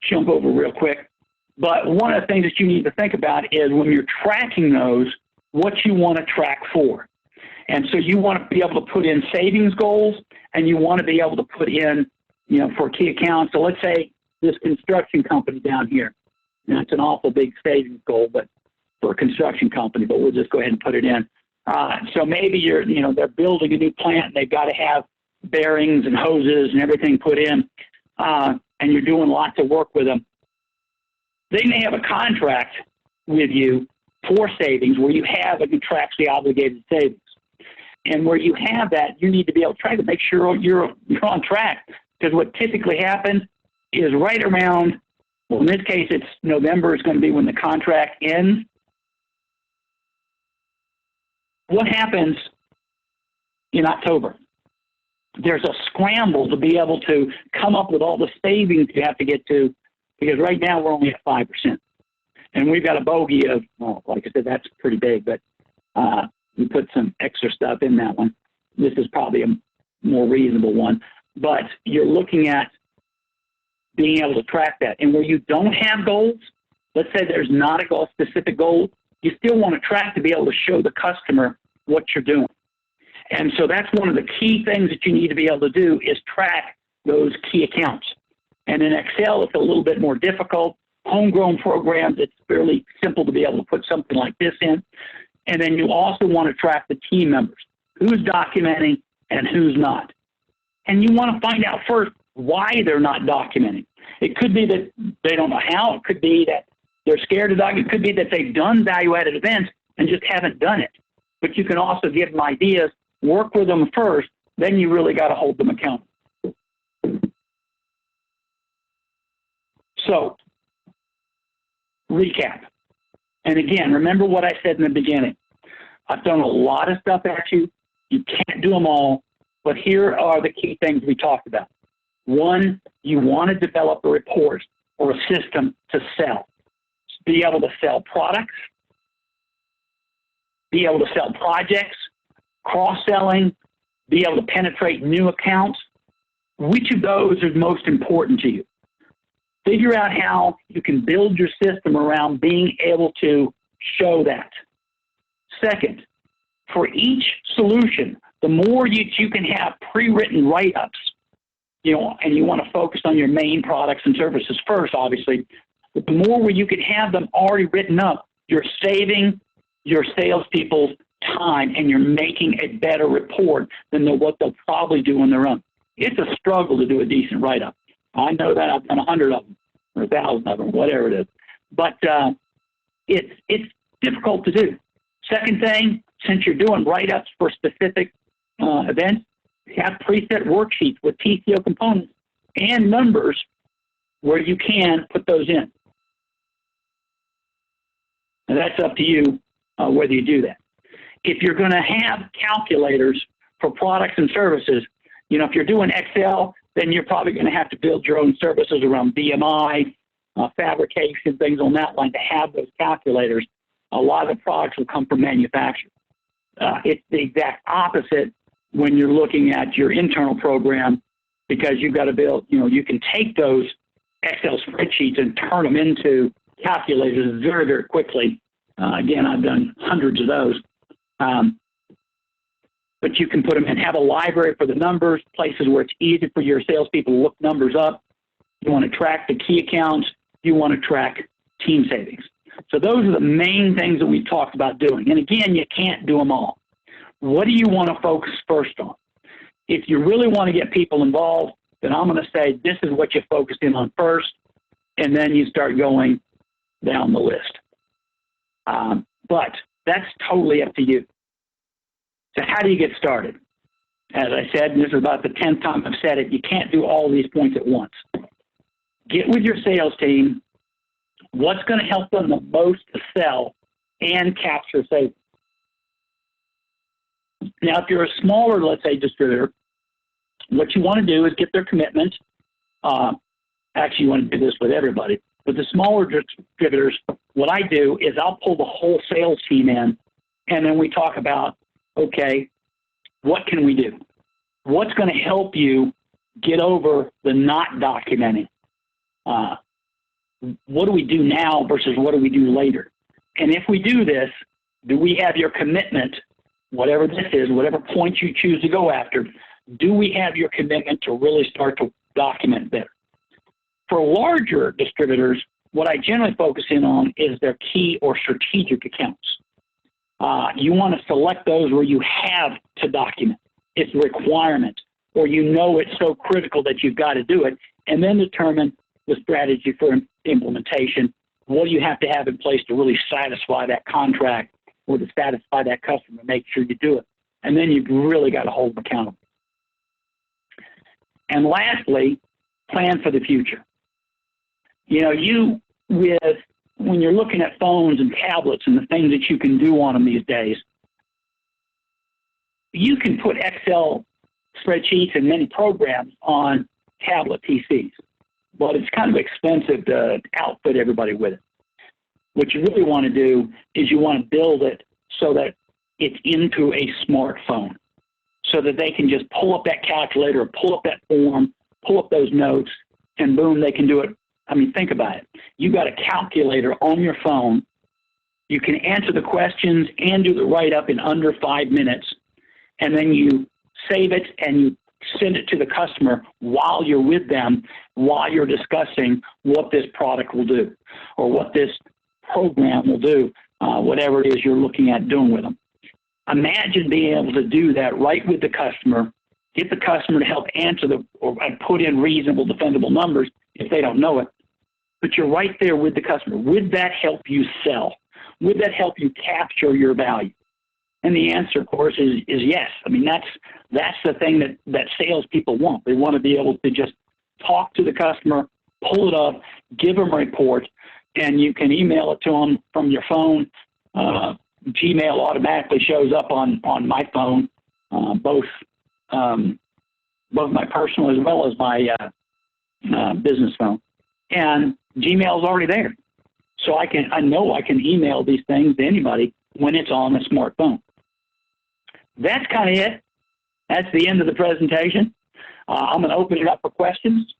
jump over real quick, but one of the things that you need to think about is when you're tracking those, what you want to track for. And so you want to be able to put in savings goals, and you want to be able to put in for key accounts. So let's say this construction company down here. It's an awful big savings goal, but for a construction company, but we'll just go ahead and put it in. So maybe they're building a new plant and they've got to have bearings and hoses and everything put in, and you're doing lots of work with them. They may have a contract with you for savings where you have a contractually obligated savings. And where you have that, you need to be able to try to make sure you're on track. Because what typically happens is right around Well, in this case, it's November is going to be when the contract ends. What happens in October? There's a scramble to be able to come up with all the savings you have to get to, because right now we're only at 5%. And we've got a bogey of, well, like I said, that's pretty big, but we put some extra stuff in that one. This is probably a more reasonable one. But you're looking at being able to track that. And where you don't have goals, let's say there's not a goal, specific goal, you still want to track to be able to show the customer what you're doing. And so that's one of the key things that you need to be able to do is track those key accounts. And in Excel, it's a little bit more difficult. Homegrown programs, it's fairly simple to be able to put something like this in. And then you also want to track the team members, who's documenting and who's not. And you want to find out first why they're not documenting. It could be that they don't know how. It could be that they're scared to document. It could be that they've done value-added events and just haven't done it. But you can also give them ideas, work with them first, then you really got to hold them accountable. So, recap. And again, remember what I said in the beginning. I've thrown a lot of stuff at you. You can't do them all, but here are the key things we talked about. One, you want to develop a report or a system to sell. Be able to sell products, be able to sell projects, cross-selling, be able to penetrate new accounts. Which of those is most important to you? Figure out how you can build your system around being able to show that. Second, for each solution, the more you can have pre-written write-ups, and you want to focus on your main products and services first, obviously, but the more where you can have them already written up, you're saving your salespeople's time and you're making a better report than what they'll probably do on their own. It's a struggle to do a decent write-up. I know that. I've done 100 of them or 1,000 of them, whatever it is. But it's difficult to do. Second thing, since you're doing write-ups for specific events, have preset worksheets with TCO components and numbers where you can put those in. And that's up to you whether you do that. If you're going to have calculators for products and services, if you're doing Excel, then you're probably going to have to build your own services around BMI, fabrication, things on that line to have those calculators. A lot of the products will come from manufacturers. It's the exact opposite when you're looking at your internal program, because you've got to build, you can take those Excel spreadsheets and turn them into calculators very, very quickly. Again, I've done hundreds of those. But you can put them and have a library for the numbers, places where it's easy for your salespeople to look numbers up. You want to track the key accounts. You want to track team savings. So those are the main things that we talked about doing. And again, you can't do them all. What do you want to focus first on? If you really want to get people involved, then I'm going to say this is what you focus in on first, and then you start going down the list. But that's totally up to you. So how do you get started? As I said, and this is about the 10th time I've said it, you can't do all these points at once. Get with your sales team. What's going to help them the most to sell and capture savings? Now, if you're a smaller, let's say, distributor, what you want to do is get their commitment. Actually, you want to do this with everybody. But the smaller distributors, what I do is I'll pull the whole sales team in, and then we talk about, okay, what can we do? What's going to help you get over the not documenting? What do we do now versus what do we do later? And if we do this, do we have your commitment, whatever this is, whatever point you choose to go after, do we have your commitment to really start to document better? For larger distributors, what I generally focus in on is their key or strategic accounts. You want to select those where you have to document. It's a requirement, or it's so critical that you've got to do it, and then determine the strategy for implementation. What do you have to have in place to really satisfy that contract or to satisfy that customer, make sure you do it. And then you've really got to hold them accountable. And lastly, plan for the future. You know, when you're looking at phones and tablets and the things that you can do on them these days, you can put Excel spreadsheets and many programs on tablet PCs, but it's kind of expensive to outfit everybody with it. What you really want to do is you want to build it so that it's into a smartphone, so that they can just pull up that calculator, pull up that form, pull up those notes, and boom, they can do it. I mean, think about it. You got a calculator on your phone. You can answer the questions and do the write-up in under 5 minutes, and then you save it and you send it to the customer while you're with them, while you're discussing what this product will do or what this program will do, whatever it is you're looking at doing with them. Imagine being able to do that right with the customer, get the customer to help answer or put in reasonable, defendable numbers if they don't know it, but you're right there with the customer. Would that help you sell? Would that help you capture your value? And the answer, of course, is yes. I mean, that's the thing that salespeople want. They want to be able to just talk to the customer, pull it up, give them a report, and you can email it to them from your phone. Gmail automatically shows up on my phone, both my personal as well as my business phone. And Gmail is already there. So I know I can email these things to anybody when it's on a smartphone. That's kind of it. That's the end of the presentation. I'm going to open it up for questions.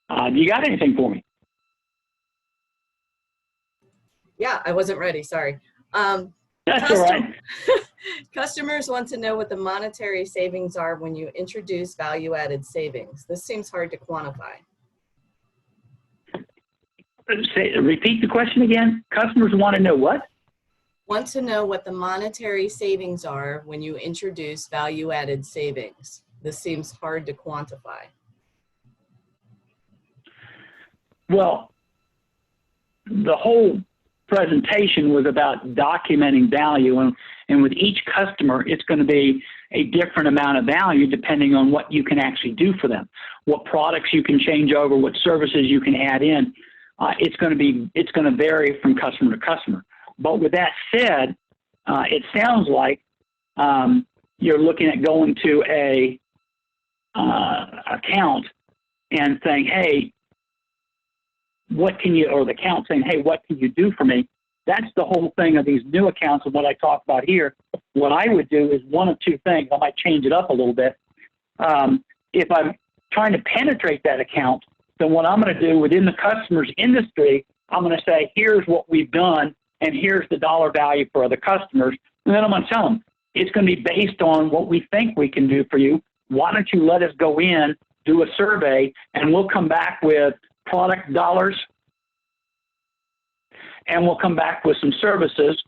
Do you got anything for me? Yeah, I wasn't ready. Sorry. That's all right. Customers want to know what the monetary savings are when you introduce value-added savings. This seems hard to quantify. Repeat the question again. Customers want to know what? Want to know what the monetary savings are when you introduce value-added savings. This seems hard to quantify. Well, the whole presentation was about documenting value, and with each customer, it's going to be a different amount of value depending on what you can actually do for them, what products you can change over, what services you can add in. It's going to vary from customer to customer. But with that said, it sounds like you're looking at going to a account and saying, hey, what can you, or the account saying, hey, what can you do for me? That's the whole thing of these new accounts and what I talked about here. What I would do is one of two things. I might change it up a little bit. If I'm trying to penetrate that account, then what I'm going to do within the customer's industry, I'm going to say, here's what we've done, and here's the dollar value for other customers. And then I'm going to tell them, it's going to be based on what we think we can do for you. Why don't you let us go in, do a survey, and we'll come back with product dollars, and we'll come back with some services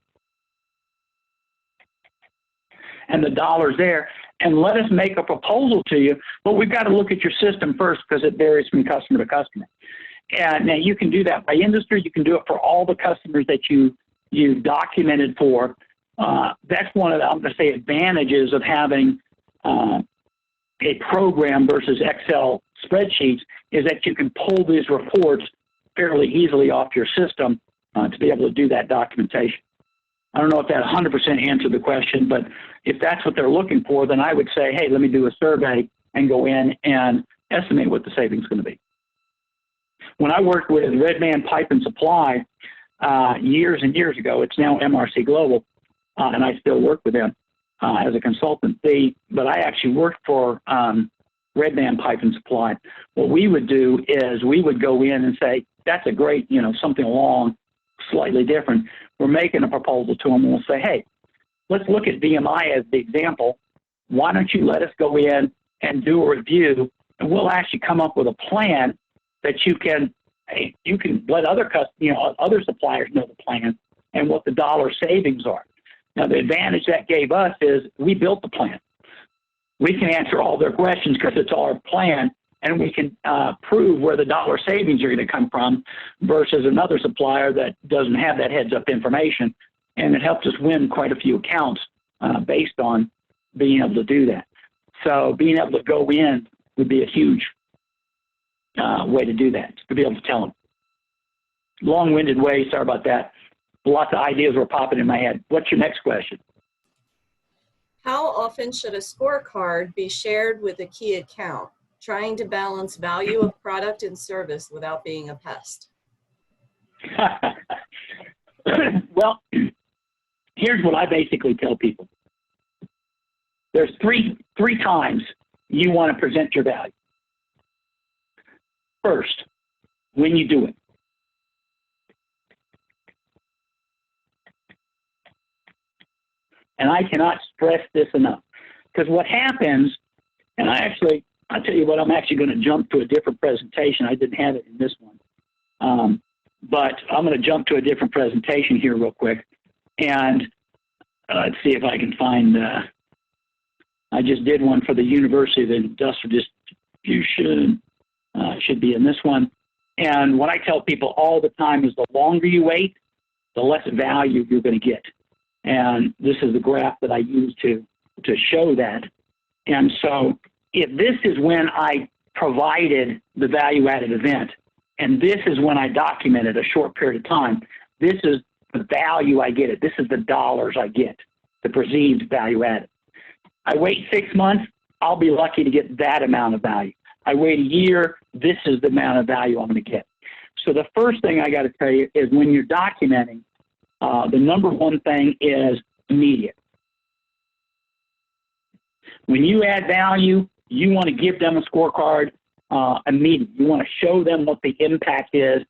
and the dollars there, and let us make a proposal to you. But we've got to look at your system first because it varies from customer to customer. And now you can do that by industry. You can do it for all the customers that you've documented for. That's one of the, I'm going to say, advantages of having a program versus Excel spreadsheets, is that you can pull these reports fairly easily off your system to be able to do that documentation. I don't know if that 100% answered the question, but if that's what they're looking for, then I would say, hey, let me do a survey and go in and estimate what the savings is going to be. When I worked with Red Man Pipe and Supply years and years ago, it's now MRC Global, and I still work with them as a consultant. But I actually worked for Red Man Pipe and Supply. What we would do is we would go in and say, that's a great, something along, slightly different. We're making a proposal to them, and we'll say, hey, let's look at VMI as the example. Why don't you let us go in and do a review, and we'll actually come up with a plan that you can let other other suppliers know the plan and what the dollar savings are. Now, the advantage that gave us is we built the plan. We can answer all their questions because it's our plan, and we can prove where the dollar savings are going to come from versus another supplier that doesn't have that heads-up information. And it helped us win quite a few accounts based on being able to do that. So being able to go in would be a huge way to do that, to be able to tell them. long-winded way. Sorry about that. Lots of ideas were popping in my head. What's your next question? How often should a scorecard be shared with a key account, trying to balance value of product and service without being a pest? Well, here's what I basically tell people. There's three times you want to present your value. First, when you do it. And I cannot stress this enough, because what happens, and I'll tell you what, I'm actually going to jump to a different presentation. I didn't have it in this one. But I'm going to jump to a different presentation here real quick. And let's see if I can find, I just did one for the University of Industrial Distribution. Should be in this one. And what I tell people all the time is the longer you wait, the less value you're going to get. And this is the graph that I use to show that. And so if this is when I provided the value-added event, and this is when I documented a short period of time, this is the value I get it. This is the dollars I get, the perceived value added. I wait 6 months, I'll be lucky to get that amount of value. I wait a year, this is the amount of value I'm going to get. So the first thing I got to tell you is when you're documenting, the number one thing is immediate. When you add value, you want to give them a scorecard immediate. You want to show them what the impact is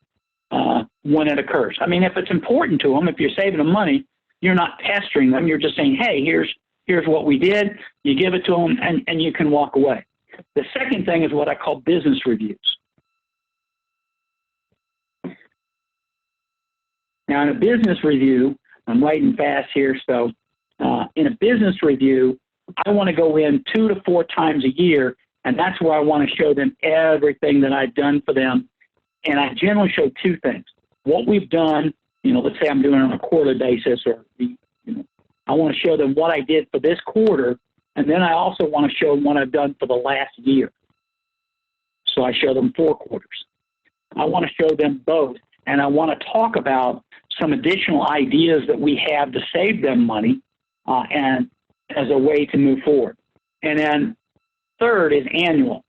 when it occurs. I mean, if it's important to them, if you're saving them money, you're not pestering them. You're just saying, hey, here's what we did. You give it to them, and you can walk away. The second thing is what I call business reviews. Now, in a business review, I'm writing fast here, so in a business review, I want to go in 2 to 4 times a year, and that's where I want to show them everything that I've done for them. And I generally show 2 things. What we've done, let's say I'm doing it on a quarterly basis, or, I want to show them what I did for this quarter, and then I also want to show them what I've done for the last year. So I show them 4 quarters. I want to show them both, and I want to talk about some additional ideas that we have to save them money and as a way to move forward. And then third is annual.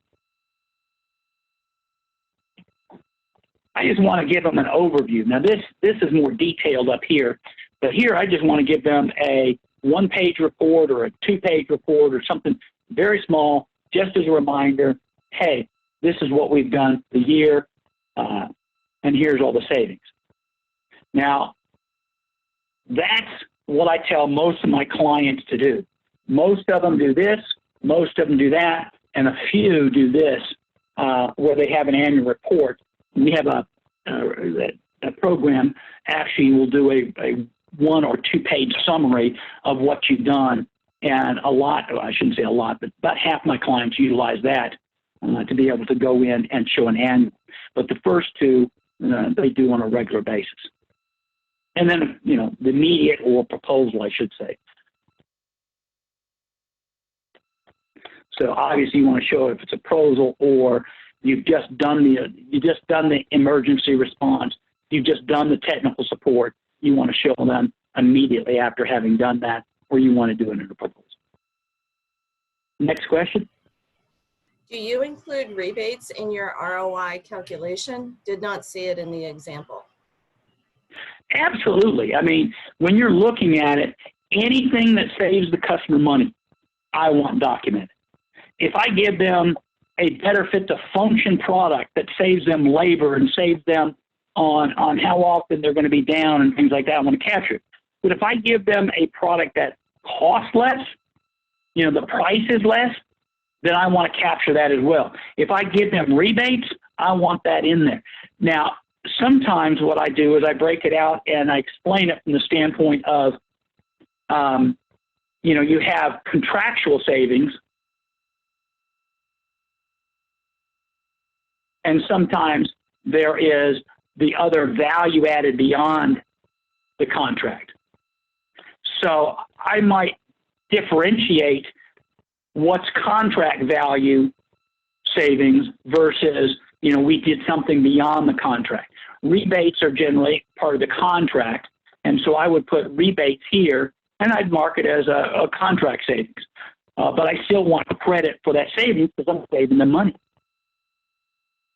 I just want to give them an overview. Now this is more detailed up here, but here I just want to give them a 1-page report or a 2-page report or something very small, just as a reminder, hey, this is what we've done the year, and here's all the savings. Now, that's what I tell most of my clients to do. Most of them do this, most of them do that, and a few do this, where they have an annual report. We have a program actually will do a 1 or 2-page summary of what you've done, and a lot, I shouldn't say a lot, but about half my clients utilize that to be able to go in and show an annual. But the first 2, they do on a regular basis. And then, the immediate or proposal, I should say. So obviously you want to show if it's a proposal or you've just done the emergency response, you've just done the technical support. You want to show them immediately after having done that, or you want to do it in a proposal. Next question. Do you include rebates in your ROI calculation? Did not see it in the example. Absolutely. I mean, when you're looking at it, anything that saves the customer money, I want documented. If I give them a better fit to function product that saves them labor and saves them on how often they're going to be down and things like that, I want to capture it. But if I give them a product that costs less, the price is less, then I want to capture that as well. If I give them rebates, I want that in there. Now, sometimes what I do is I break it out and I explain it from the standpoint of, you have contractual savings, and sometimes there is the other value added beyond the contract. So I might differentiate what's contract value savings versus we did something beyond the contract. Rebates are generally part of the contract, and so I would put rebates here, and I'd mark it as a contract savings. But I still want credit for that savings because I'm saving them money.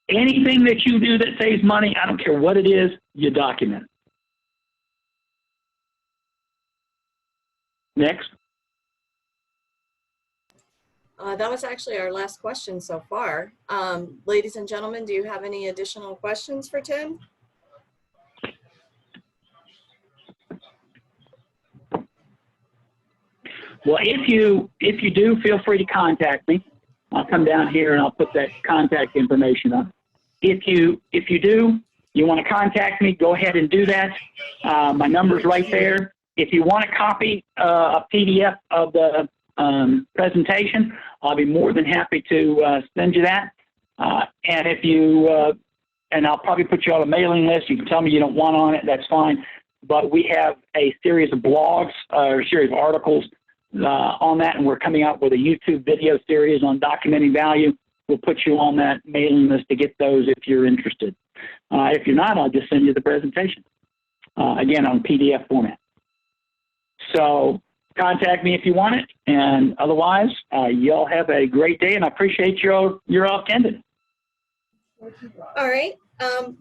Anything that you do that saves money, I don't care what it is, you document it. Next. That was actually our last question so far. Ladies and gentlemen, do you have any additional questions for Tim? Well, if you do, feel free to contact me. I'll come down here and I'll put that contact information up. If you do, you want to contact me, go ahead and do that. My number's right there. If you want a copy, a PDF of the presentation, I'll be more than happy to send you that. And if you, and I'll probably put you on a mailing list. You can tell me you don't want on it, that's fine. But we have a series of blogs or a series of articles on that, and we're coming out with a YouTube video series on documenting value. We'll put you on that mailing list to get those if you're interested. If you're not, I'll just send you the presentation, again, on PDF format. So contact me if you want it, and otherwise, y'all have a great day, and I appreciate your attendance. All right.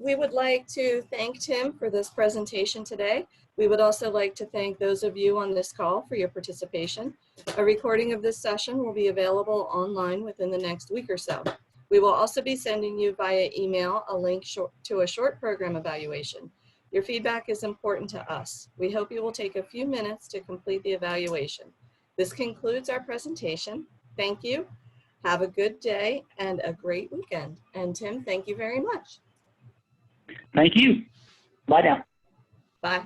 We would like to thank Tim for this presentation today. We would also like to thank those of you on this call for your participation. A recording of this session will be available online within the next week or so. We will also be sending you via email a link to a short program evaluation. Your feedback is important to us. We hope you will take a few minutes to complete the evaluation. This concludes our presentation. Thank you. Have a good day and a great weekend. And Tim, thank you very much. Thank you. Bye now. Bye.